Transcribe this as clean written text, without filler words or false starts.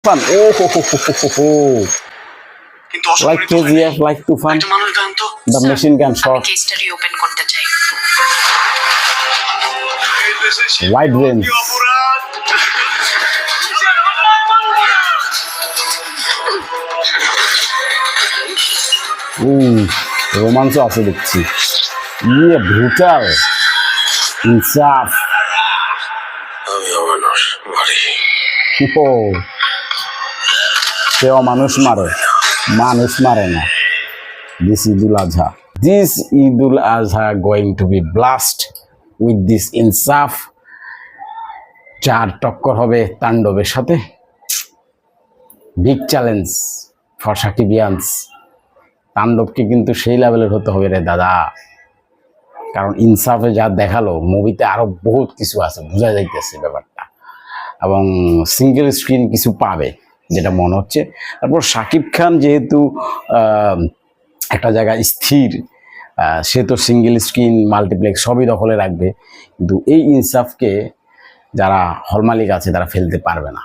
Fun. Oh, ho, ho, ho, ho, ho, ho. Like KGF, like Tufan. The machine gun shot. কেসটা reopen করতে চাই। Wide range. রোমাঞ্চ আছে দেখছি। Brutal ইনসাফ। সেও মানুষ মারে, মানুষ মারে না। This Eidul Adha. This Eidul Adha going to be blast with this ইনসাফ। চার টক্কর হবে তাণ্ডবের সাথে। Big challenge for সাকিবিয়ান্স। তাণ্ডবকে কিন্তু সেই লেভেলের হতে হবে রে দাদা, কারণ ইনসাফে যা দেখালো মুভিতে আরো বহুত কিছু আছে, বোঝা যাইতেছে ব্যাপারটা, এবং সিঙ্গেল স্ক্রিন কিছু পাবে যেটা মনে হচ্ছে। তারপর শাকিব খান যেহেতু একটা জায়গায় স্থির, সে তো সিঙ্গেল স্ক্রিন মাল্টিপ্লেক্স সবই দখলে রাখবে, কিন্তু এই ইনসাফকে যারা হল মালিক আছে তারা ফেলতে পারবে না।